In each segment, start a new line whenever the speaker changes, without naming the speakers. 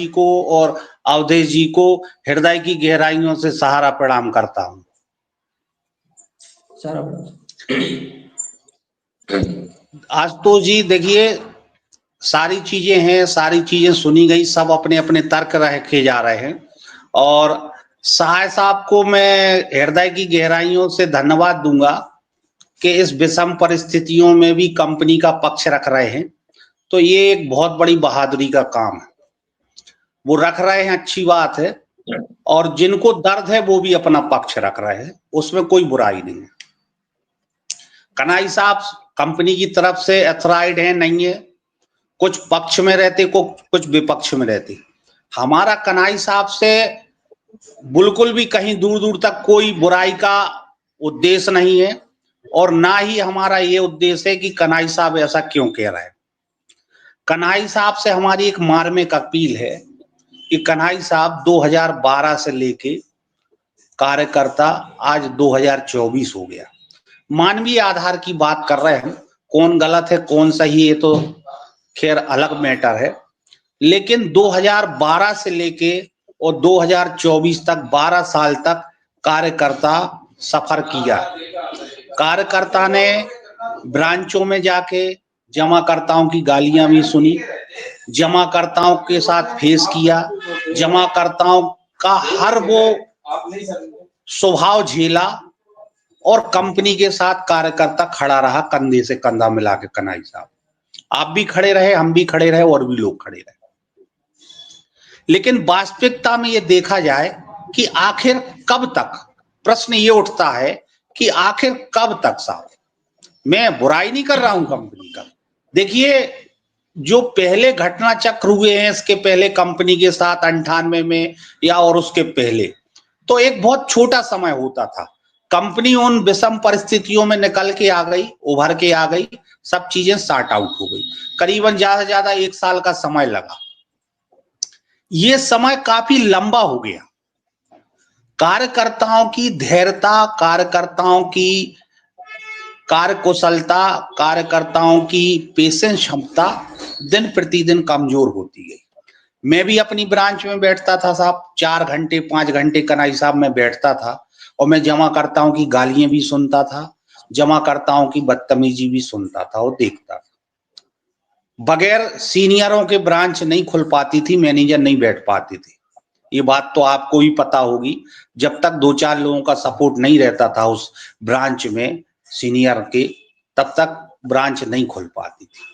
जी को और अवधेश जी को हृदय की गहराइयों से सहारा प्रणाम करता हूं। आज तो जी देखिए सारी चीजें हैं, सारी चीजें सुनी गई, सब अपने अपने तर्क रखे जा रहे हैं और सहाय साहब को मैं हृदय की गहराइयों से धन्यवाद दूंगा कि इस विषम परिस्थितियों में भी कंपनी का पक्ष रख रहे हैं। तो ये एक बहुत बड़ी बहादुरी का काम है, वो रख रहे हैं, अच्छी बात है। और जिनको दर्द है वो भी अपना पक्ष रख रहे हैं, उसमें कोई बुराई नहीं है। कन्हई साहब कंपनी की तरफ से एथराइड है, नहीं है, कुछ पक्ष में रहते को कुछ विपक्ष में रहते। हमारा कन्हई साहब से बिल्कुल भी कहीं दूर दूर तक कोई बुराई का उद्देश्य नहीं है और ना ही हमारा ये उद्देश्य है कि कन्हई साहब ऐसा क्यों कह रहे हैं। कन्हई साहब से हमारी एक मार्मिक अपील है कि कन्हई साहब 2012 से लेके कार्यकर्ता आज 2024 हो गया, मानवीय आधार की बात कर रहे हैं। कौन गलत है कौन सही है तो खैर अलग मैटर है, लेकिन 2012 से लेके और 2024 तक 12 साल तक कार्यकर्ता सफर किया। कार्यकर्ता ने ब्रांचों में जाके जमाकर्ताओं की गालियां भी सुनी, जमाकर्ताओं के साथ फेस किया, जमाकर्ताओं का हर वो स्वभाव झेला और कंपनी के साथ कार्यकर्ता खड़ा रहा, कंधे से कंधा मिला के। कन्हई साहब आप भी खड़े रहे, हम भी खड़े रहे और भी लोग खड़े रहे। लेकिन वास्तविकता में ये देखा जाए कि आखिर कब तक, प्रश्न ये उठता है कि आखिर कब तक साहब। मैं बुराई नहीं कर रहा हूं कंपनी का। देखिए जो पहले घटना चक्र हुए हैं इसके पहले कंपनी के साथ 98 में या और उसके पहले, तो एक बहुत छोटा समय होता था। कंपनी उन विषम परिस्थितियों में निकल के आ गई, उभर के आ गई, सब चीजें सॉर्ट आउट हो गई। करीबन ज्यादा से ज्यादा 1 साल का समय लगा। ये समय काफी लंबा हो गया। कार्यकर्ताओं की धैर्यता, कार्यकर्ताओं की कार्यकुशलता, कार्यकर्ताओं की पेशेंस क्षमता दिन प्रतिदिन कमजोर होती गई। मैं भी अपनी ब्रांच में बैठता था साहब, 4 घंटे 5 घंटे कन्हई साहब में बैठता था और मैं जमाकर्ताओं की गालियां भी सुनता था, जमाकर्ताओं की बदतमीजी भी सुनता था और देखता था। बगैर सीनियरों के ब्रांच नहीं खुल पाती थी, मैनेजर नहीं बैठ पाते थे। ये बात तो आपको भी पता होगी। जब तक 2-4 लोगों का सपोर्ट नहीं रहता था उस ब्रांच में सीनियर के, तब तक ब्रांच नहीं खुल पाती थी।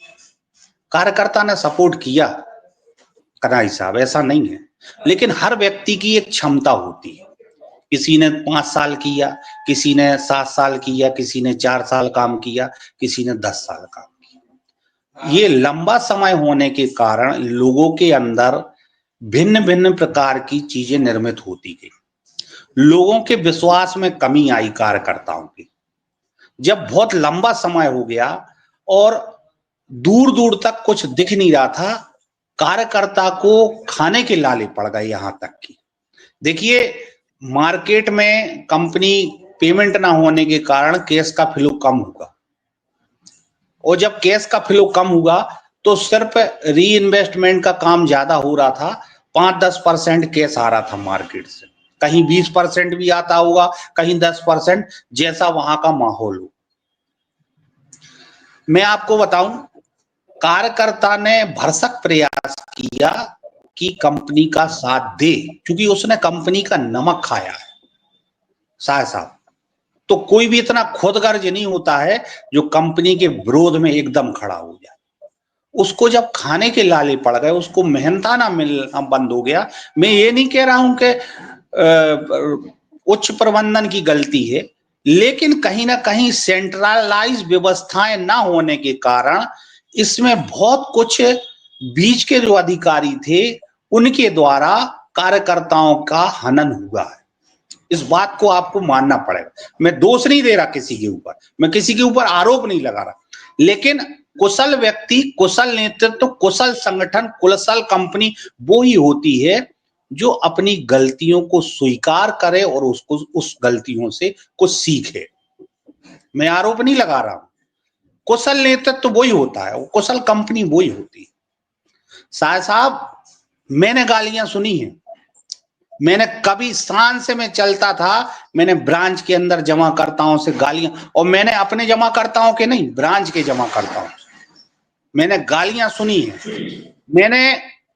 कार्यकर्ता ने सपोर्ट किया कन्हई साहब, ऐसा नहीं है, लेकिन हर व्यक्ति की एक क्षमता होती है। किसी ने 5 साल किया, किसी ने 7 साल किया, किसी ने 4 साल काम किया, किसी ने 10 साल काम किया। ये लंबा समय होने के कारण लोगों के अंदर भिन्न भिन्न प्रकार की चीजें निर्मित होती गई। लोगों के विश्वास में कमी आई कार्यकर्ताओं की। जब बहुत लंबा समय हो गया और दूर दूर तक कुछ दिख नहीं रहा था, कार्यकर्ता को खाने के लाले पड़ गए। यहां तक कि देखिए मार्केट में कंपनी पेमेंट ना होने के कारण कैश का फ्लो कम होगा, और जब कैश का फ्लो कम हुआ तो सिर्फ री इन्वेस्टमेंट का काम ज्यादा हो रहा था। 5-10% कैश आ रहा था मार्केट से, कहीं 20% भी आता होगा, कहीं 10%, जैसा वहां का माहौल हो। मैं आपको बताऊं, कार्यकर्ता ने भरसक प्रयास किया कि कंपनी का साथ दे, क्योंकि उसने कंपनी का नमक खाया है साहब। तो कोई भी इतना खुदगर्ज नहीं होता है जो कंपनी के विरोध में एकदम खड़ा हो जाए। उसको जब खाने के लाले पड़ गए, उसको मेहनताना मिलना बंद हो गया। मैं ये नहीं कह रहा हूं कि उच्च प्रबंधन की गलती है, लेकिन कहीं ना कहीं सेंट्रलाइज व्यवस्थाएं ना होने के कारण इसमें बहुत कुछ बीच के जो अधिकारी थे उनके द्वारा कार्यकर्ताओं का हनन हुआ है। इस बात को आपको मानना पड़ेगा। मैं दोष नहीं दे रहा किसी के ऊपर, मैं किसी के ऊपर आरोप नहीं लगा रहा, लेकिन कुशल व्यक्ति, कुशल नेतृत्व, कुशल संगठन, कुशल कंपनी वो ही होती है जो अपनी गलतियों को स्वीकार करे और उसको उस गलतियों से कुछ सीखे। मैं आरोप नहीं लगा रहा हूं। कुशल नेतृत्व वही होता है, कुशल कंपनी वही होती है। साहब मैंने गालियां सुनी हैं। मैंने कभी शान से मैं चलता था, मैंने ब्रांच के अंदर जमा करताओं से गालियां, और मैंने अपने जमा करताओं के नहीं, ब्रांच के जमा करताओं मैंने गालियां सुनी है। मैंने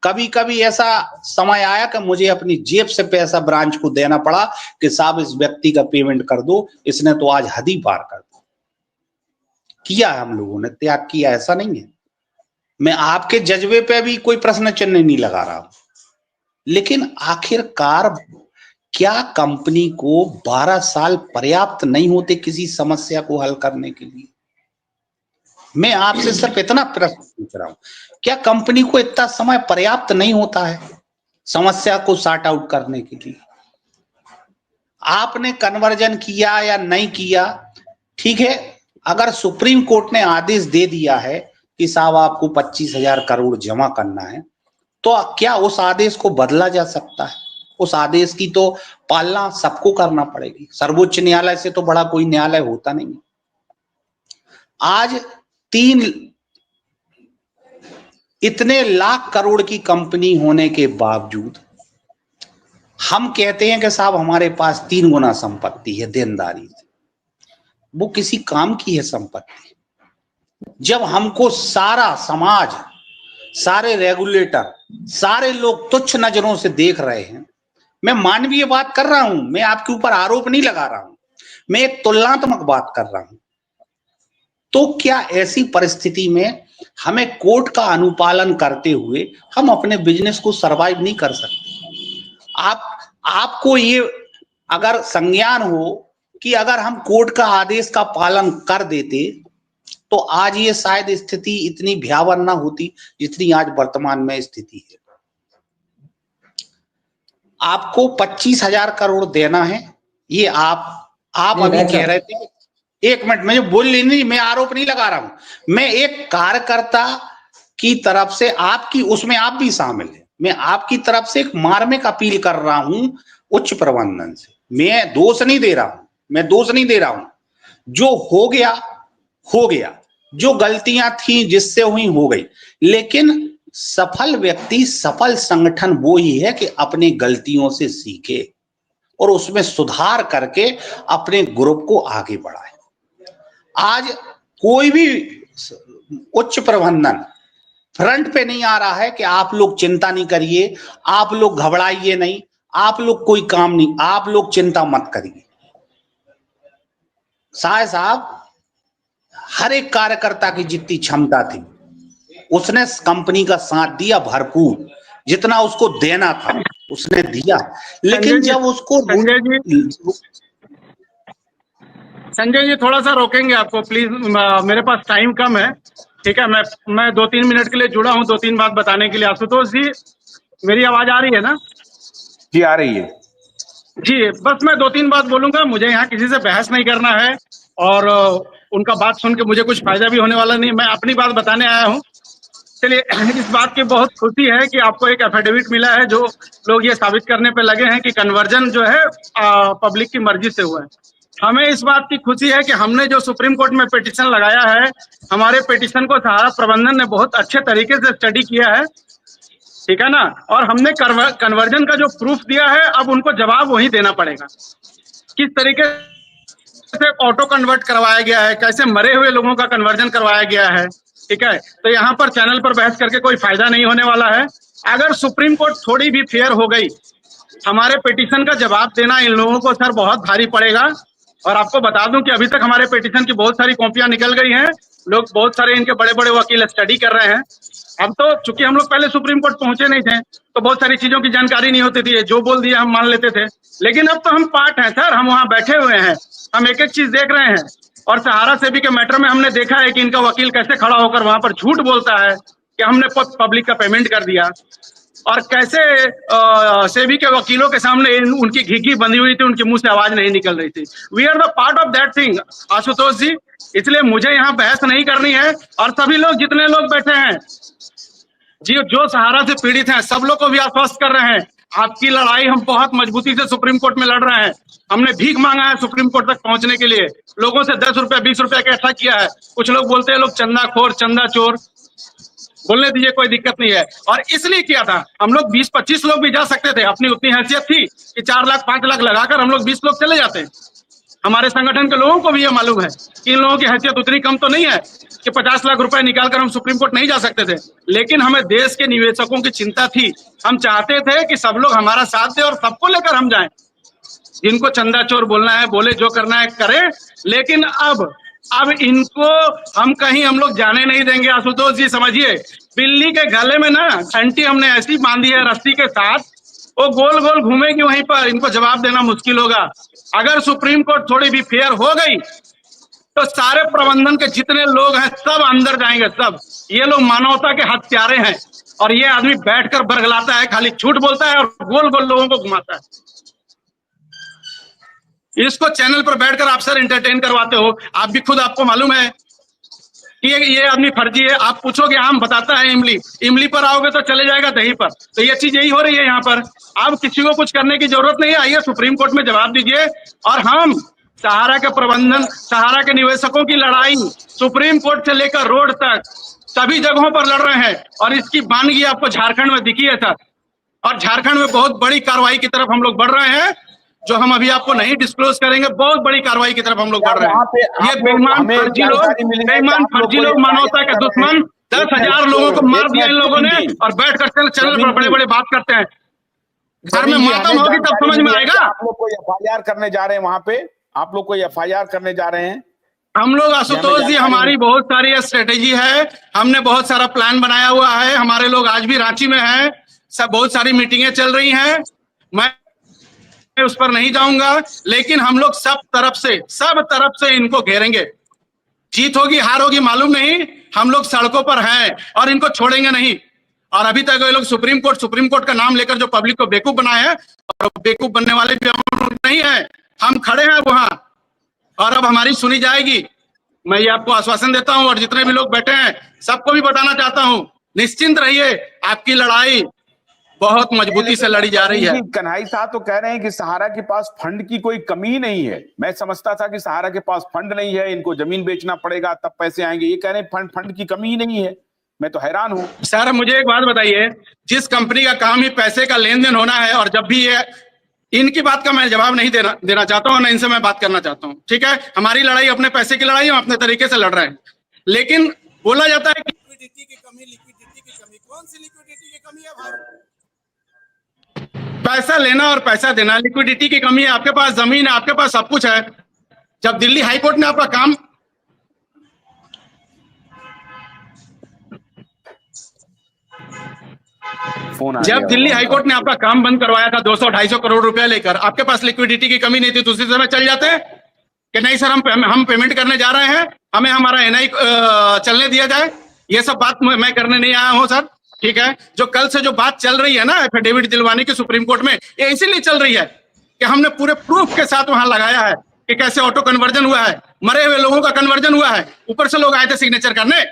कभी कभी ऐसा समय आया कि मुझे अपनी जेब से पैसा ब्रांच को देना पड़ा कि साहब इस व्यक्ति का पेमेंट कर दो, इसने तो आज हद ही पार कर दी। किया है, हम लोगों ने त्याग किया, ऐसा नहीं है। मैं आपके जज्बे पे भी कोई प्रश्न चिन्ह नहीं लगा रहा हूं, लेकिन आखिरकार क्या कंपनी को 12 साल पर्याप्त नहीं होते किसी समस्या को हल करने के लिए? मैं आपसे सिर्फ इतना प्रश्न पूछ रहा हूं, क्या कंपनी को इतना समय पर्याप्त नहीं होता है समस्या को सॉर्ट आउट करने के लिए? आपने कन्वर्जन किया या नहीं किया, ठीक है, अगर सुप्रीम कोर्ट ने आदेश दे दिया है कि साहब आपको 25,000 करोड़ जमा करना है, तो क्या उस आदेश को बदला जा सकता है? उस आदेश की तो पालना सबको करना पड़ेगी। सर्वोच्च न्यायालय से तो बड़ा कोई न्यायालय होता नहीं। आज 3 इतने लाख करोड़ की कंपनी होने के बावजूद हम कहते हैं कि साहब हमारे पास 3 गुना संपत्ति है देनदारी से। वो किसी काम की है संपत्ति? जब हमको सारा समाज, सारे रेगुलेटर, सारे लोग तुच्छ नजरों से देख रहे हैं, मैं मानवीय बात कर रहा हूं, मैं आपके ऊपर आरोप नहीं लगा रहा हूं, मैं एक तुलनात्मक बात कर रहा हूं, तो क्या ऐसी परिस्थिति में हमें कोर्ट का अनुपालन करते हुए हम अपने बिजनेस को सरवाइव नहीं कर सकते? आपको ये अगर संज्ञान हो कि अगर हम कोर्ट का आदेश का पालन कर देते तो आज ये शायद स्थिति इतनी भयावह ना होती जितनी आज वर्तमान में स्थिति है। आपको 25,000 करोड़ देना है, ये आप अभी कह रहे थे। एक मिनट, मुझे बोल नहीं, मैं आरोप नहीं लगा रहा हूं, मैं एक कार्यकर्ता की तरफ से आपकी, उसमें आप भी शामिल है, मैं आपकी तरफ से एक मार्मिक अपील कर रहा हूं उच्च प्रबंधन से। मैं दोष नहीं दे रहा हूं, जो हो गया, जो गलतियां थी जिससे हुई हो गई, लेकिन सफल व्यक्ति, सफल संगठन वो ही है कि अपनी गलतियों से सीखे और उसमें सुधार करके अपने ग्रुप को आगे बढ़ाए। आज कोई भी उच्च प्रबंधन फ्रंट पे नहीं आ रहा है कि आप लोग चिंता नहीं करिए, आप लोग घबराइए नहीं, आप लोग कोई काम नहीं, आप लोग चिंता मत करिए। साहब हर एक कार्यकर्ता की जितनी क्षमता थी उसने कंपनी का साथ दिया भरपूर, जितना उसको देना था उसने दिया, लेकिन जब उसको
संजय जी थोड़ा सा रोकेंगे आपको प्लीज, मेरे पास टाइम कम है, ठीक है? मैं 2-3 मिनट के लिए जुड़ा हूं 2-3 बात बताने के लिए। आशुतोष जी मेरी आवाज आ रही है ना?
जी आ रही है
जी, बस मैं 2-3 बात बोलूंगा, मुझे यहाँ किसी से बहस नहीं करना है और उनका बात सुन के मुझे कुछ फायदा भी होने वाला नहीं, मैं अपनी बात बताने आया हूँ। चलिए, इस बात की बहुत खुशी है कि आपको एक एफिडेविट मिला है जो लोग ये साबित करने पे लगे हैं कि कन्वर्जन जो है पब्लिक की मर्जी से हुआ है। हमें इस बात की खुशी है कि हमने जो सुप्रीम कोर्ट में पिटीशन लगाया है, हमारे पिटीशन को सहारा प्रबंधन ने बहुत अच्छे तरीके से स्टडी किया है, ठीक है ना? और हमने कन्वर्जन का जो प्रूफ दिया है, अब उनको जवाब वही देना पड़ेगा। किस तरीके से ऑटो कन्वर्ट करवाया गया है, कैसे मरे हुए लोगों का कन्वर्जन करवाया गया है, ठीक है? तो यहाँ पर चैनल पर बहस करके कोई फायदा नहीं होने वाला है। अगर सुप्रीम कोर्ट थोड़ी भी फेयर हो गई, हमारे पिटीशन का जवाब देना इन लोगों को सर बहुत भारी पड़ेगा। और आपको बता दूं कि अभी तक हमारे पिटीशन की बहुत सारी कॉपियां निकल गई हैं, लोग बहुत सारे इनके बड़े बड़े वकील स्टडी कर रहे हैं। अब तो चूंकि हम लोग पहले सुप्रीम कोर्ट पहुंचे नहीं थे तो बहुत सारी चीजों की जानकारी नहीं होती थी, जो बोल दिया हम मान लेते थे, लेकिन अब तो हम पार्ट हैं सर, हम वहां बैठे हुए हैं, हम एक एक चीज देख रहे हैं। और सहारा सेबी के मैटर में हमने देखा है कि इनका वकील कैसे खड़ा होकर वहां पर झूठ बोलता है कि हमने पब्लिक का पेमेंट कर दिया, और कैसे सेबी के वकीलों के सामने उनकी घिघी बंधी हुई थी, उनके मुंह से आवाज नहीं निकल रही थी। We are the part of that thing Ashutosh ji, इसलिए मुझे यहाँ बहस नहीं करनी है। और सभी लोग, जितने लोग बैठे हैं जी, जो सहारा से पीड़ित हैं, सब लोग को भी आश्वस्त कर रहे हैं, आपकी लड़ाई हम बहुत मजबूती से सुप्रीम कोर्ट में लड़ रहे हैं। हमने भीख मांगा है सुप्रीम कोर्ट तक पहुंचने के लिए, लोगों से 10 रुपया 20 रुपया इकट्ठा किया है। कुछ लोग बोलते हैं लोग चंदा खोर, चंदा चोर, बोलने दीजिए, कोई दिक्कत नहीं है। और इसलिए किया था, हम लोग 20-25 लोग भी जा सकते थे, अपनी उतनी हैसियत थी कि 4 लाख 5 लाख लगाकर हम लोग 20 लोग चले जाते। हमारे संगठन के लोगों को भी ये मालूम है कि इन लोगों की हैसियत उतनी कम तो नहीं है कि 50 लाख रुपए निकालकर हम सुप्रीम कोर्ट नहीं जा सकते थे। लेकिन हमें देश के निवेशकों की चिंता थी, हम चाहते थे कि सब लोग हमारा साथ दें और सबको लेकर हम जाएं। जिनको चंदा चोर बोलना है बोले, जो करना है करे, लेकिन अब इनको हम लोग जाने नहीं देंगे। आशुतोष जी समझिए, बिल्ली के गले में ना घंटी हमने ऐसी बांधी है रस्सी के साथ, वो गोल गोल घूमेगी वहीं पर, इनको जवाब देना मुश्किल होगा। अगर सुप्रीम कोर्ट थोड़ी भी फेयर हो गई तो सारे प्रबंधन के जितने लोग हैं सब अंदर जाएंगे, सब। ये लोग मानवता के हत्यारे हैं और ये आदमी बैठकर बरगलाता है, खाली झूठ बोलता है और गोल गोल लोगों को घुमाता है। इसको चैनल पर बैठकर आप सर एंटरटेन करवाते हो, आप भी खुद आपको मालूम है कि ये आदमी फर्जी है। आप पूछोगे, हम बताता है इमली पर आओगे तो चले जाएगा दही पर। तो ये चीज यही हो रही है यहाँ पर। अब किसी को कुछ करने की जरूरत नहीं है, आइए सुप्रीम कोर्ट में जवाब दीजिए। और हम सहारा के प्रबंधन, सहारा के निवेशकों की लड़ाई सुप्रीम कोर्ट से लेकर रोड तक सभी जगहों पर लड़ रहे हैं। और इसकी बानगी आपको झारखंड में दिखी है सर, और झारखंड में बहुत बड़ी कार्रवाई की तरफ हम लोग बढ़ रहे हैं, जो हम अभी आपको नहीं डिस्क्लोज करेंगे। बहुत बड़ी कार्रवाई की तरफ हम लोग बढ़ रहे हैं। ये बेईमान फर्जी लोग मानवता के दुश्मन 10,000 लोगों को मार दिया इन लोगों ने, और बैठकर चैनल पर बड़े बड़े बात करते हैं। घर में मातम होगी तब समझ में आएगा।
आप लोग कोई एफआईआर करने जा रहे हैं वहां पे, आप लोग कोई एफआईआर करने जा रहे हैं?
हम लोग, आशुतोष जी, हमारी बहुत सारी स्ट्रेटेजी है, हमने बहुत सारा प्लान बनाया हुआ है। हमारे लोग आज भी रांची में हैं, सब बहुत सारी मीटिंगें चल रही हैं, मैं उस पर नहीं जाऊंगा। लेकिन हम लोग सब तरफ से इनको घेरेंगे। जीत होगी हार होगी मालूम नहीं, हम लोग सड़कों पर हैं और इनको छोड़ेंगे नहीं। और अभी तक ये लोग सुप्रीम कोर्ट का नाम लेकर जो पब्लिक को बेवकूफ बनाए हैं, और बेवकूफ बनने वाले भी हम लोग नहीं है, हम खड़े हैं वहां, और अब हमारी सुनी जाएगी। मैं ये आपको आश्वासन देता हूं, और जितने भी लोग बैठे हैं सबको भी बताना चाहता हूं, निश्चिंत रहिए, आपकी लड़ाई बहुत मजबूती से लड़ी जा रही है।
कन्हई साहब तो कह रहे हैं कि सहारा के पास फंड की कोई कमी नहीं है। मैं समझता था कि सहारा के पास फंड नहीं है, इनको जमीन बेचना पड़ेगा तब पैसे आएंगे। ये कह रहे हैं फंड की कमी ही नहीं है। मैं तो हैरान हूं।
सर मुझे एक बात बताइए, जिस कंपनी का काम ही पैसे का लेन देन होना है, और जब भी ये इनकी बात का मैं जवाब नहीं देना चाहता हूं, ना इनसे मैं बात करना चाहता हूं, ठीक है। हमारी लड़ाई अपने पैसे की लड़ाई, हम अपने तरीके से लड़ रहे हैं। लेकिन बोला जाता है कि लिक्विडिटी की कमी, कौन सी लिक्विडिटी की कमी है भाई? पैसा लेना और पैसा देना, लिक्विडिटी की कमी है। आपके पास जमीन है, आपके पास सब कुछ है। जब दिल्ली हाईकोर्ट ने आपका काम दिल्ली हाईकोर्ट ने आपका काम बंद करवाया था 200-250 करोड़ रुपया लेकर, आपके पास लिक्विडिटी की कमी नहीं थी, तो उसी समय चल जाते कि नहीं सर हम पेमेंट करने जा रहे हैं, हमें हमारा एनआई चलने दिया जाए। ये सब बात मैं करने नहीं आया हूं सर, ठीक है। जो कल से जो बात चल रही है ना एफिडेविट दिलवाने की सुप्रीम कोर्ट में, ये इसीलिए चल रही है कि हमने पूरे प्रूफ के साथ वहां लगाया है कि कैसे ऑटो कन्वर्जन हुआ है, मरे हुए लोगों का कन्वर्जन हुआ है, ऊपर से लोग आए थे सिग्नेचर करने,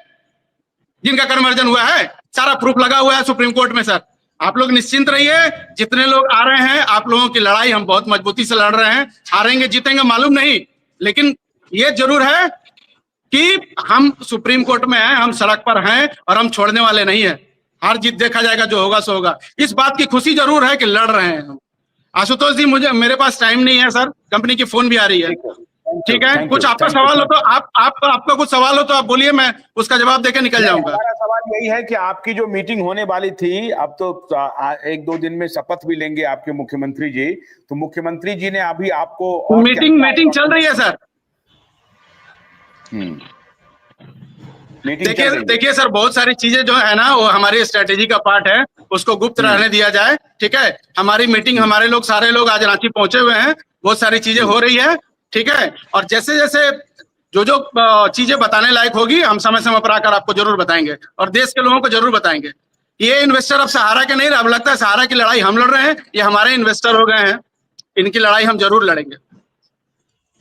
जिनका कन्वर्जन हुआ है, सारा प्रूफ लगा हुआ है सुप्रीम कोर्ट में। सर आप लोग निश्चिंत रहिए, जितने लोग आ रहे हैं, आप लोगों की लड़ाई हम बहुत मजबूती से लड़ रहे हैं। हारेंगे जीतेंगे मालूम नहीं, लेकिन ये जरूर है कि हम सुप्रीम कोर्ट में हैं, हम सड़क पर हैं, और हम छोड़ने वाले नहीं है। हार जीत देखा जाएगा, जो होगा सो होगा। इस बात की खुशी जरूर है कि लड़ रहे हैं हम। आशुतोष जी, मेरे पास टाइम नहीं है सर, कंपनी की फोन भी आ रही है, ठीक है। कुछ आपका सवाल हो तो आपका कुछ सवाल हो तो आप बोलिए, मैं उसका जवाब देके निकल जाऊंगा।
हमारा सवाल यही है कि आपकी जो मीटिंग होने वाली थी, अब तो 1-2 दिन में शपथ भी लेंगे आपके मुख्यमंत्री जी, तो मुख्यमंत्री जी ने अभी आपको
मीटिंग चल रही है सर। देखिए सर, बहुत सारी चीजें जो है ना, वो हमारी स्ट्रेटेजी का पार्ट है, उसको गुप्त रहने दिया जाए, ठीक है। हमारी मीटिंग, हमारे लोग, सारे लोग आज रांची पहुंचे हुए हैं, बहुत सारी चीजें हो रही है, ठीक है। और जैसे जैसे जो चीजें बताने लायक होगी, हम समय समय पर आकर आपको जरूर बताएंगे, और देश के लोगों को जरूर बताएंगे। ये इन्वेस्टर अब सहारा के नहीं, अब लगता है सहारा की लड़ाई हम लड़ रहे हैं, ये हमारे इन्वेस्टर हो गए हैं, इनकी लड़ाई हम जरूर लड़ेंगे।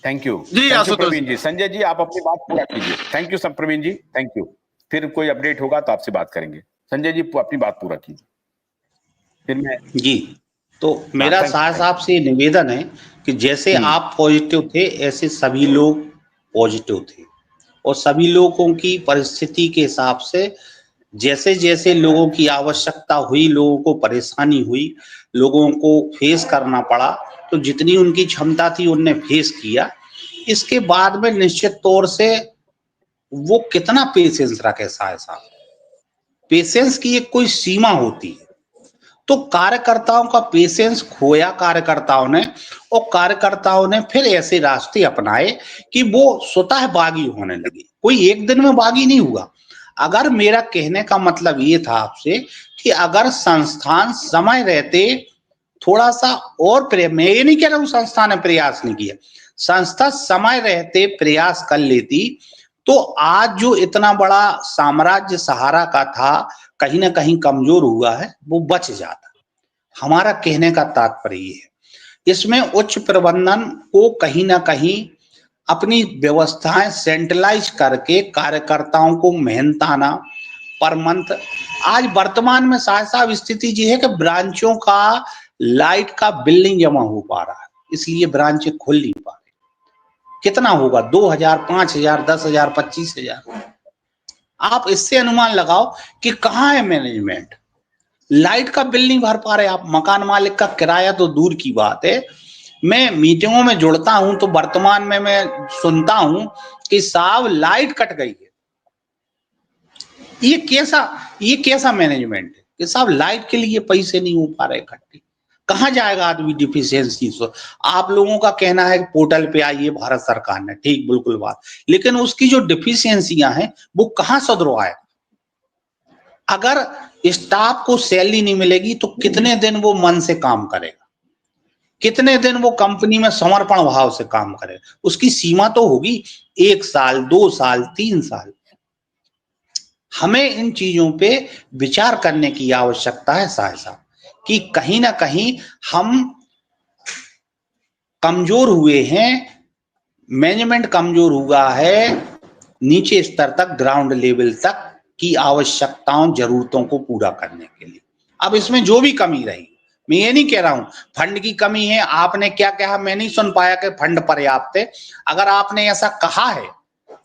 थैंक यू
जी
प्रवीण जी। संजय जी, आप अपनी बात पूरा कीजिए। थैंक यू सब प्रवीण जी, थैंक यू। फिर कोई अपडेट होगा तो आपसे बात करेंगे। संजय जी अपनी बात पूरा कीजिए, फिर मैं
जी। तो मेरा साहब से निवेदन है कि जैसे आप पॉजिटिव थे, ऐसे सभी लोग पॉजिटिव थे, और सभी लोगों की परिस्थिति के हिसाब से जैसे जैसे लोगों की आवश्यकता हुई, लोगों को परेशानी हुई, लोगों को फेस करना पड़ा, तो जितनी उनकी क्षमता थी उनने फेस किया। इसके बाद में निश्चित तौर से वो कितना पेशेंस रखे साहब, पेशेंस की एक कोई सीमा होती है। तो कार्यकर्ताओं का पेशेंस खोया कार्यकर्ताओं ने, और कार्यकर्ताओं ने फिर ऐसे रास्ते अपनाए कि वो स्वतः बागी होने लगे। कोई एक दिन में बागी नहीं हुआ। अगर मेरा कहने का मतलब ये था आपसे कि अगर संस्थान समय रहते थोड़ा सा और मैं ये नहीं कह रहा हूं संस्था ने प्रयास नहीं किया, संस्था समय रहते प्रयास कर लेती तो आज जो इतना बड़ा साम्राज्य सहारा का था कहीं ना कहीं कमजोर हुआ है, वो बच जाता। हमारा कहने का तात्पर्य ये है, इसमें उच्च प्रबंधन को कहीं ना कहीं अपनी व्यवस्थाएं सेंट्रलाइज करके कार्यकर्ताओं को मेहनताना पर मंथ, आज वर्तमान में साहब स्थिति ये है कि ब्रांचों का लाइट का बिल नहीं जमा हो पा रहा है, इसलिए ब्रांचें खुल नहीं पा रही। कितना होगा? 2000, 5000, 10,000, 25,000। आप इससे अनुमान लगाओ कि कहाँ है मैनेजमेंट। लाइट का बिल नहीं भर पा रहे आप, मकान मालिक का किराया तो दूर की बात है। मैं मीटिंगों में जुड़ता हूं तो वर्तमान में मैं सुनता हूं कि साहब लाइट कट गई है। ये कैसा मैनेजमेंट है कि साहब लाइट के लिए पैसे नहीं हो पा रहे इकट्ठे? कहाँ जाएगा आदमी डिफिशियंसी? आप लोगों का कहना है कि पोर्टल पे आइए भारत सरकार ने, ठीक बिल्कुल बात, लेकिन उसकी जो डिफिशियंसियां हैं वो कहाँ सुधरवाएगा? अगर स्टाफ को सैलरी नहीं मिलेगी तो कितने दिन वो मन से काम करेगा, कितने दिन वो कंपनी में समर्पण भाव से काम करेगा? उसकी सीमा तो होगी, 1 साल, 2 साल, 3 साल। हमें इन चीजों पे विचार करने की आवश्यकता है साहब कि कहीं ना कहीं हम कमजोर हुए हैं, मैनेजमेंट कमजोर हुआ है, नीचे स्तर तक, ग्राउंड लेवल तक की आवश्यकताओं जरूरतों को पूरा करने के लिए। अब इसमें जो भी कमी रही, मैं ये नहीं कह रहा हूं फंड की कमी है, आपने क्या कहा मैं नहीं सुन पाया कि फंड पर्याप्त है। अगर आपने ऐसा कहा है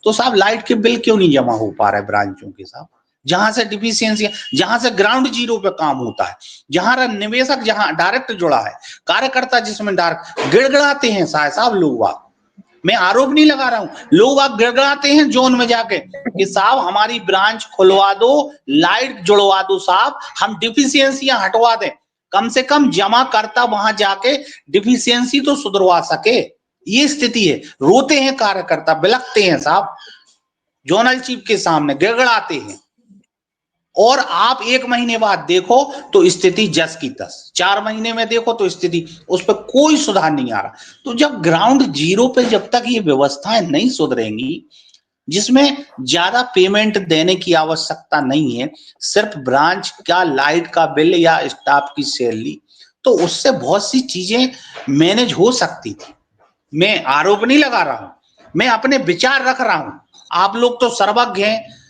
तो साहब लाइट के बिल क्यों नहीं जमा हो पा रहे ब्रांचों के साथ, जहां से डिफिशियंसी, जहां से ग्राउंड जीरो पे काम होता है, जहां निवेशक जहां डायरेक्ट जुड़ा है, कार्यकर्ता जिसमें डायरेक्ट गिड़गिड़ाते हैं साहब लोग। मैं आरोप नहीं लगा रहा हूं, लोग आप गिड़गिड़ाते हैं जोन में जाके कि साहब हमारी ब्रांच खुलवा दो, लाइट जुड़वा दो साहब, हम डिफिशियंसियां हटवा दें, कम से कम जमा करता वहां जाके डिफिशियंसी तो सुधरवा सके। ये स्थिति है। रोते हैं कार्यकर्ता, बिलखते हैं साहब, जोनल चीफ के सामने गिड़गिड़ाते हैं, और आप 1 महीने बाद देखो तो स्थिति जस की तस, 4 महीने में देखो तो स्थिति, उस पर कोई सुधार नहीं आ रहा। तो जब ग्राउंड जीरो पे जब तक ये व्यवस्थाएं नहीं सुधरेंगी, जिसमें ज्यादा पेमेंट देने की आवश्यकता नहीं है, सिर्फ ब्रांच का लाइट का बिल या स्टाफ की सैलरी, तो उससे बहुत सी चीजें मैनेज हो सकती थी। मैं आरोप नहीं लगा रहा हूं, मैं अपने विचार रख रहा हूं। आप लोग तो सर्वज्ञ हैं,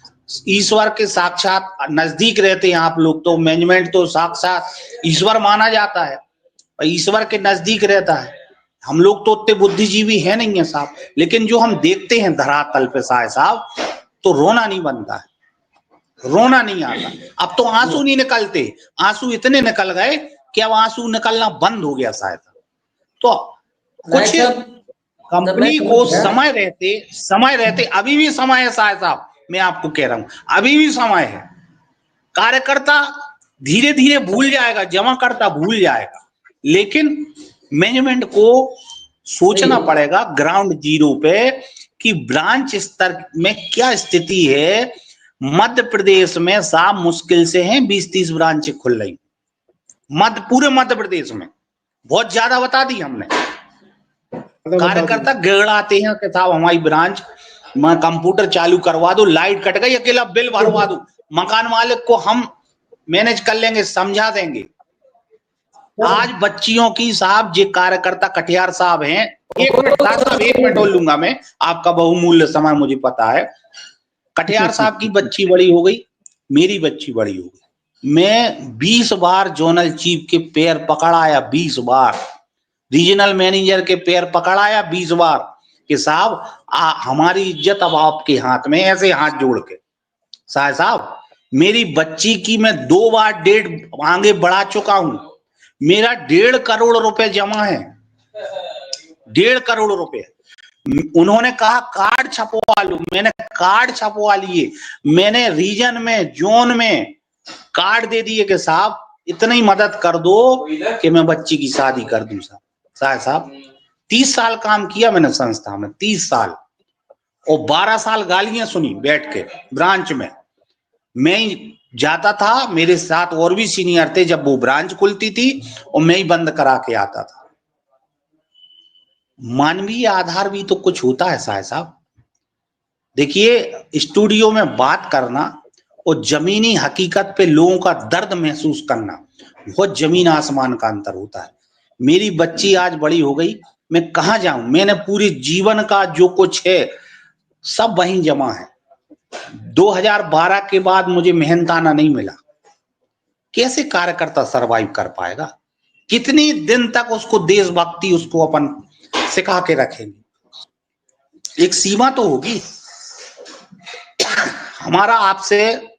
ईश्वर के साक्षात नजदीक रहते हैं आप लोग, तो मैनेजमेंट तो साक्षात ईश्वर माना जाता है, ईश्वर के नजदीक रहता है। हम लोग तो उतने बुद्धिजीवी है नहीं है साहब, लेकिन जो हम देखते हैं धरातल पे साहब, तो रोना नहीं बनता है, रोना नहीं आता। अब तो आंसू नहीं निकलते, आंसू इतने निकल गए कि अब आंसू निकलना बंद हो गया शायद। तो कुछ कंपनी को समय रहते अभी भी समय है साहब, मैं आपको कह रहा हूं अभी भी समय है। कार्यकर्ता धीरे धीरे भूल जाएगा, जमा करता भूल जाएगा, लेकिन मैनेजमेंट को सोचना पड़ेगा ग्राउंड जीरो पे कि ब्रांच स्तर में क्या स्थिति है। मध्य प्रदेश में साहब मुश्किल से हैं 20-30 ब्रांचें खुल रही, पूरे मध्य प्रदेश में, बहुत ज्यादा बता दी हमने। कार्यकर्ता गिड़गिड़ाते हैं कि साहब हमारी ब्रांच में कंप्यूटर चालू करवा दो, लाइट कट गई, अकेला बिल भरवा दो, मकान मालिक को हम मैनेज कर लेंगे, समझा देंगे। आज बच्चियों की साहब, जे कार्यकर्ता कटियार साहब हैं, 1 मिनट साहब, 1 मिनट और लूंगा मैं, आपका बहुमूल्य समय मुझे पता है। कटियार साहब की बच्ची बड़ी हो गई, मेरी बच्ची बड़ी हो गई। मैं 20 बार जोनल चीफ के पैर पकड़ाया, 20 बार रीजनल मैनेजर के पैर पकड़ाया, 20 बार कि साहब हमारी इज्जत अब आपके हाथ में, ऐसे हाथ जोड़ के साहब मेरी बच्ची की मैं 2 बार डेट आगे बढ़ा चुका हूं। मेरा 1.5 करोड़ रुपए जमा है, 1.5 करोड़ रुपए। उन्होंने कहा कार्ड छपवा लो, मैंने कार्ड छपवा लिए। मैंने रीजन में, जोन में कार्ड दे दिए कि साहब इतनी मदद कर दो कि मैं बच्ची की शादी कर दूं। साहब 30 साल काम किया मैंने संस्था में, 30 साल, और 12 साल गालियां सुनी बैठ के ब्रांच में। मैं ही जाता था, मेरे साथ और भी सीनियर थे जब वो ब्रांच खुलती थी, और मैं ही बंद करा के आता था। मानवीय आधार भी तो कुछ होता है साहब। देखिए, स्टूडियो में बात करना और जमीनी हकीकत पे लोगों का दर्द महसूस करना, बहुत जमीन आसमान का अंतर होता है। मेरी बच्ची आज बड़ी हो गई, मैं कहाँ जाऊं? मैंने पूरे जीवन का जो कुछ है सब वहीं जमा है। 2012 के बाद मुझे मेहनताना नहीं मिला। कैसे कार्यकर्ता सरवाइव कर पाएगा? कितनी दिन तक उसको देशभक्ति उसको अपन सिखा के रखेंगे? एक सीमा तो होगी। हमारा आपसे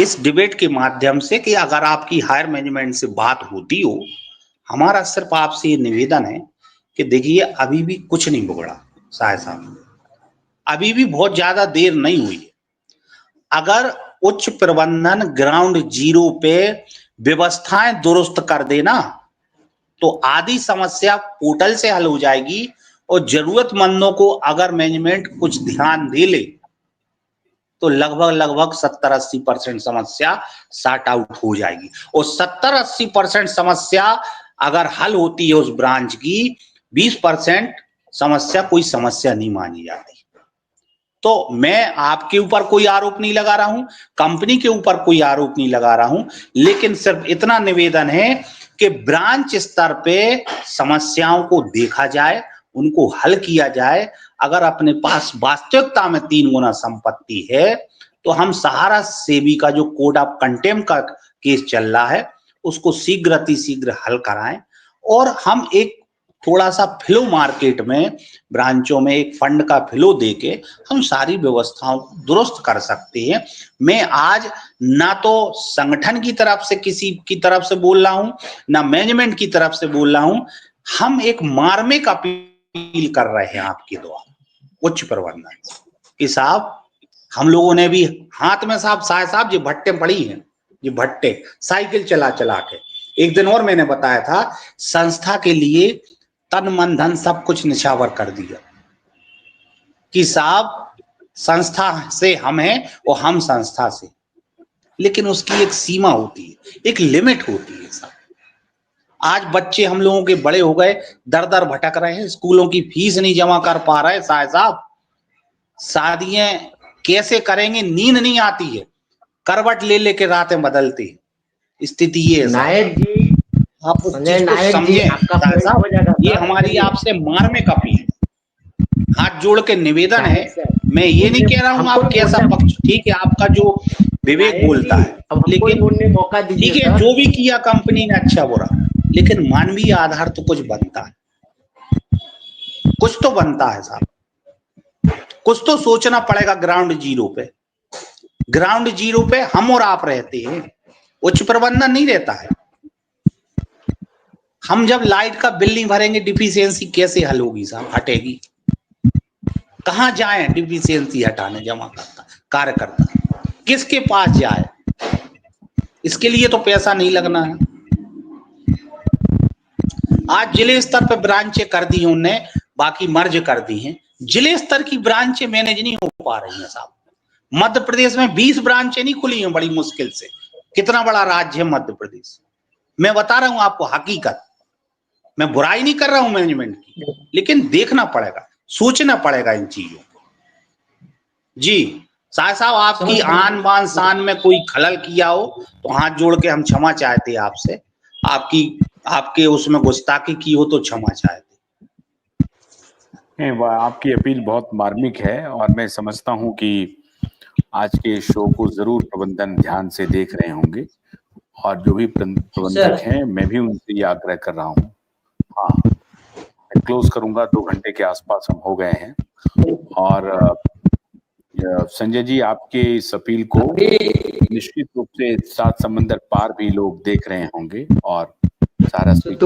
इस डिबेट के माध्यम से कि अगर आपकी हायर मैनेजमेंट से बात होती हो, हमारा सिर्फ आपसे ये निवेदन है कि देखिए अभी भी कुछ नहीं बिगड़ा साहब, अभी भी बहुत ज्यादा देर नहीं हुई है। अगर उच्च प्रबंधन ग्राउंड जीरो पे व्यवस्थाएं दुरुस्त कर देना तो आधी समस्या पोर्टल से हल हो जाएगी, और जरूरतमंदों को अगर मैनेजमेंट कुछ ध्यान दे ले तो लगभग 70-80% समस्या सॉर्ट आउट हो जाएगी। और 70-80% समस्या अगर हल होती है उस ब्रांच की, 20% समस्या कोई समस्या नहीं मानी जाती। तो मैं आपके ऊपर कोई आरोप नहीं लगा रहा हूं, कंपनी के ऊपर कोई आरोप नहीं लगा रहा हूं, लेकिन सिर्फ इतना निवेदन है कि ब्रांच स्तर पे समस्याओं को देखा जाए, उनको हल किया जाए। अगर अपने पास वास्तविकता में 3 गुना संपत्ति है तो हम सहारा सेबी का जो कोड ऑफ कंटेम्प्ट का केस चल रहा है उसको शीघ्र हल कराएं, और हम एक थोड़ा सा फ्लो मार्केट में ब्रांचों में एक फंड का फ्लो देके हम सारी व्यवस्थाओं को दुरुस्त कर सकते हैं। मैं आज ना तो संगठन की तरफ से किसी की तरफ से बोल रहा हूं, ना मैनेजमेंट की तरफ से बोल रहा हूं, हम एक मार्मिक अपील कर रहे हैं आपके द्वारा उच्च प्रबंधन कि साहब हम लोगों ने भी हाथ में साहब ये भट्टे पड़ी हैं, ये भट्टे साइकिल चला के, एक दिन और मैंने बताया था, संस्था के लिए तन मन धन सब कुछ निछावर कर दिया कि साहब संस्था से हम हैं और हम संस्था से, लेकिन उसकी एक सीमा होती है, एक लिमिट होती है साहब। आज बच्चे हम लोगों के बड़े हो गए, दर भटक रहे हैं, स्कूलों की फीस नहीं जमा कर पा रहे साहब, शादियां कैसे करेंगे, नींद नहीं आती है, करवट ले लेके रातें बदलती स्थिति ये है।
नायक जी,
आप उस चीज को समझे साहब, ये हमारी आपसे मार्मिक अपील, हाथ जोड़ के निवेदन है। मैं ये नहीं कह रहा हूँ आप कैसा पक्ष, ठीक है आपका जो विवेक बोलता है, लेकिन
मौका
ठीक है जो भी किया कंपनी ने अच्छा बुरा, लेकिन मानवीय आधार तो कुछ बनता है, कुछ तो बनता है साहब, कुछ तो सोचना पड़ेगा। ग्राउंड जीरो पे हम और आप रहते हैं, उच्च प्रबंधन नहीं रहता है। हम जब लाइट का बिल नहीं भरेंगे डिफिशियंसी कैसे हल होगी साहब, हटेगी कहां जाएं? डिफिशियंसी हटाने जमा करता कार्यकर्ता किसके पास जाए? इसके लिए तो पैसा नहीं लगना है। आज जिले स्तर पर ब्रांचें कर दी उनने, बाकी मर्ज कर दी हैं। जिले स्तर की ब्रांचें मैनेज नहीं हो पा रही हैं साहब। मध्य प्रदेश में 20 ब्रांचें नहीं खुली हैं बड़ी मुश्किल से। कितना बड़ा राज्य है मध्य प्रदेश, मैं बता रहा हूं आपको हकीकत, मैं बुराई नहीं कर रहा हूं मैनेजमेंट की, लेकिन देखना पड़ेगा, सोचना पड़ेगा इन चीजों को। जी साहब, आपकी आन बान शान में कोई खलल किया हो तो हाथ जोड़ के हम क्षमा चाहते हैं आपसे, आपके उसमें गुस्ताखी की हो तो क्षमा चाहते।
आपकी अपील बहुत मार्मिक है, और मैं समझता हूं कि आज के शो को जरूर प्रबंधन ध्यान से देख रहे होंगे, और जो भी प्रबंधक हैं मैं भी उनसे ये आग्रह कर रहा हूं। हाँ, मैं क्लोज करूंगा, 2 घंटे के आसपास हम हो गए हैं, और संजय जी, आपके इस अपील को निश्चित रूप से सात समंदर पार भी लोग देख रहे होंगे और सहारा स्पीच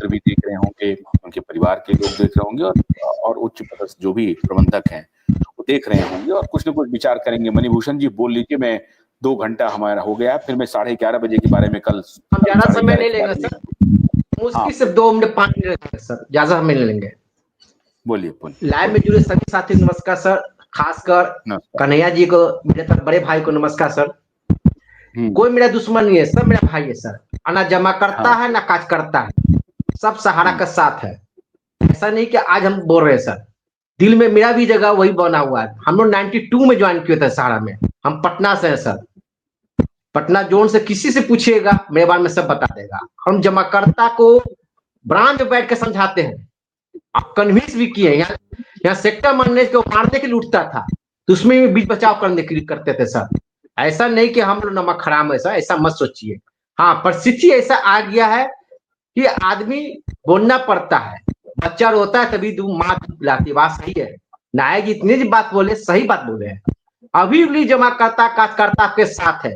भी देख रहे होंगे, उनके परिवार के लोग देख रहे होंगे और उच्च पदस्थ जो भी प्रबंधक हैं वो देख रहे होंगे और कुछ न कुछ विचार करेंगे। मणिभूषण जी बोल लीजिए, मैं 2 घंटा हमारा हो गया, फिर मैं 11:30 बजे के बारे में कल
हम ज्यादा समय नहीं लेंगे सर, मुश्किल से 2 मिनट 5 मिनट लेंगे सर, ज्यादा समय नहीं लेंगे।
बोलिए।
लाइव में जुड़े सभी साथी नमस्कार सर, खासकर कन्हैया जी को, मेरे तक बड़े भाई को नमस्कार सर। कोई मेरा दुश्मन नहीं है, सब मेरा भाई है सर। ना जमा करता है ना काज करता है, सब सहारा का साथ है। ऐसा नहीं कि आज हम बोल रहे हैं सर, दिल में मेरा भी जगह वही बना हुआ है। हम लोग 92 में ज्वाइन किए थे सहारा में, हम पटना से है सर। पटना जोन से किसी से पूछिएगा मेरे बारे में सब बता देगा। हम जमाकर्ता को ब्रांच में बैठ के समझाते हैं, आप कन्विंस भी किए। यहाँ सेक्टर मारने को मारने के लिए उठता था, तो उसमें भी बीच बचाव करने के लिए करते थे सर। ऐसा नहीं कि हम लोग नमक हराम है सर, ऐसा मत सोचिए। हाँ, परिस्थिति ऐसा आ गया है कि आदमी बोलना पड़ता है। बच्चा रोता है तभी माँ पिलाती, बात सही है। नायक जी इतनी बात बोले, सही बात बोले हैं। अभी भी जमाकर्ता कार्यकर्ता आपके साथ है,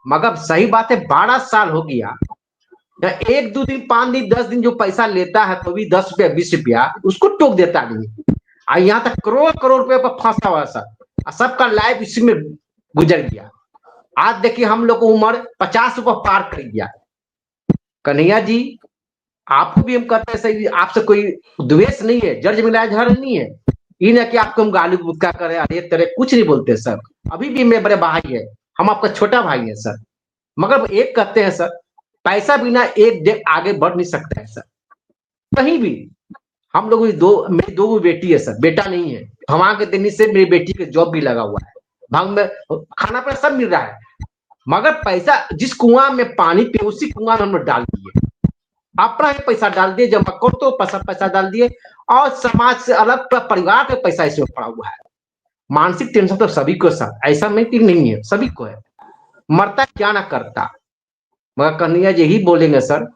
मगर सही बात है 12 साल हो गया, 1 2 दिन 5 दिन 10 दिन जो पैसा लेता है तो भी 10 रुपया 20 रुपया उसको टोक देता आदमी। यहाँ तक करोड़ रुपए पर फंसा हुआ सर, सबका लाइफ इसी में गुजर गया। आज देखिए हम लोग को उम्र 50 रुपये पार कर गया। कन्हैया जी आपको भी हम कहते हैं सही, आपसे कोई द्वेष नहीं है, जर्ज मिला झर नहीं है। ये ना कि आपको हम गाली गुस्सा करें, अरे तेरे कुछ नहीं बोलते सर। अभी भी मेरे बड़े भाई है, हम आपका छोटा भाई है सर। मगर एक कहते हैं सर, पैसा बिना एक डेग आगे बढ़ नहीं सकता है सर, कहीं भी। हम लोग मेरी 2 बेटी है सर, बेटा नहीं है। हमारे के देने से मेरी बेटी के जॉब भी लगा हुआ है, भाग में खाना पीना सब मिल रहा है। मगर पैसा जिस कुआं में पानी पे उसी कुआं में हम लोग डाल दिए, अपना ही पैसा डाल दिए, जमा कर तो पैसा डाल दिए, और समाज से अलग परिवार का पैसा इसमें पड़ा हुआ है। मानसिक टेंशन तो सभी को सर, ऐसा नहीं है, सभी को है। मरता क्या ना करता, मगर कन्हैया जी ही बोलेंगे सर,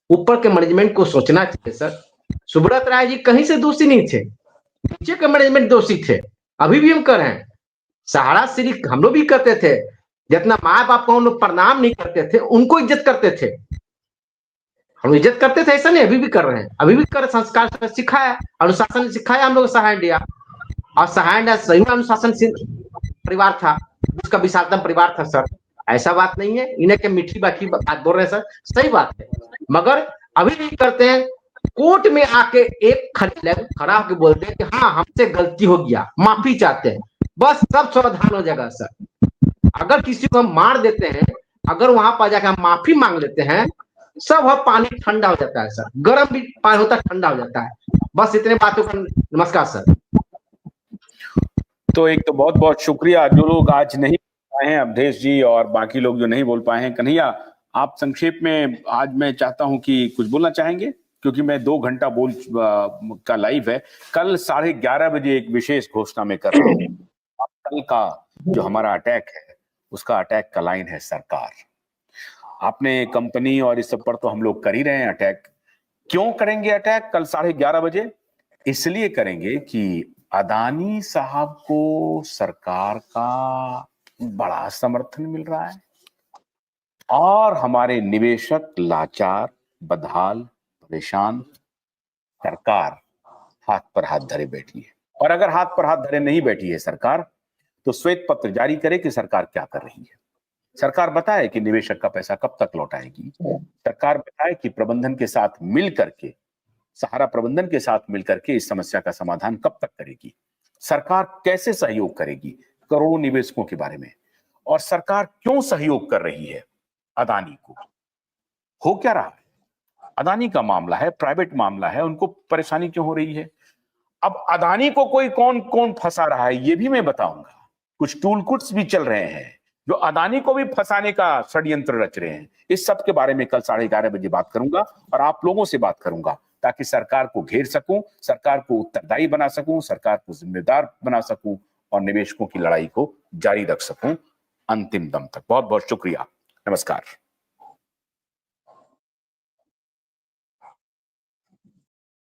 ऊपर के मैनेजमेंट को सोचना चाहिए सर। सुब्रत राय जी कहीं से दोषी नहीं थे, नीचे के मैनेजमेंट दोषी थे। अभी भी हम कर रहे हैं, सहारा श्री हम लोग भी करते थे। जितना माँ बाप को हम लोग प्रणाम नहीं करते थे, उनको इज्जत करते थे। हम इज्जत करते थे, ऐसा नहीं, अभी भी कर रहे हैं, अभी भी कर। संस्कार सिखाया, अनुशासन सिखाया हम लोग सहाय इंडिया। और सहाय इंडिया सही में अनुशासन परिवार था, उसका विशालतम परिवार था सर। ऐसा बात नहीं है, इन्हें के मीठी बाकी बात बोल रहे हैं सर, सही बात है। मगर अभी भी करते हैं, कोर्ट में आके एक खड़ा होकर बोलते हैं कि हाँ हमसे गलती हो गया, माफी चाहते हैं, बस सब समाधान हो जाएगा सर। अगर किसी को हम मार देते हैं, अगर वहां पर जाकर हम माफी मांग लेते हैं, सब पानी ठंडा हो जाता है सर, गर्म भी पानी होता है, ठंडा हो जाता है। बस इतने बातों का नमस्कार सर।
तो एक तो बहुत बहुत शुक्रिया जो लोग आज नहीं बोल पाए हैं, अवधेश जी और बाकी लोग जो नहीं बोल पाए हैं। कन्हैया, आप संक्षेप में, आज मैं चाहता हूं कि कुछ बोलना चाहेंगे, क्योंकि मैं 2 घंटा का लाइव है। कल 11:30 बजे एक विशेष घोषणा में कर रहा हूँ। कल का जो हमारा अटैक है, उसका अटैक का लाइन है सरकार। आपने कंपनी और इस सब पर तो हम लोग कर ही रहे हैं अटैक। क्यों करेंगे अटैक कल 11:30 बजे? इसलिए करेंगे कि अदानी साहब को सरकार का बड़ा समर्थन मिल रहा है और हमारे निवेशक लाचार, बदहाल, परेशान। सरकार हाथ पर हाथ धरे बैठी है, और अगर हाथ पर हाथ धरे नहीं बैठी है सरकार, तो श्वेत पत्र जारी करे कि सरकार क्या कर रही है। सरकार बताए कि निवेशक का पैसा कब तक लौटाएगी। सरकार बताए कि प्रबंधन के साथ मिल करके, सहारा प्रबंधन के साथ मिलकर के इस समस्या का समाधान कब तक करेगी। सरकार कैसे सहयोग करेगी करोड़ों निवेशकों के बारे में, और सरकार क्यों सहयोग कर रही है अदानी को। हो क्या रहा है, अदानी का मामला है, प्राइवेट मामला है, उनको परेशानी क्यों हो रही है। अब अदानी को कोई कौन कौन फंसा रहा है ये भी मैं बताऊंगा। कुछ टूलकिट्स भी चल रहे हैं जो अदानी को भी फंसाने का षड्यंत्र रच रहे हैं। इस सब के बारे में कल 11:30 बजे बात करूंगा, और आप लोगों से बात करूंगा, ताकि सरकार को घेर सकूं, सरकार को उत्तरदायी बना सकूं, सरकार को जिम्मेदार बना सकूं, और निवेशकों की लड़ाई को जारी रख सकूं अंतिम दम तक। बहुत बहुत शुक्रिया, नमस्कार।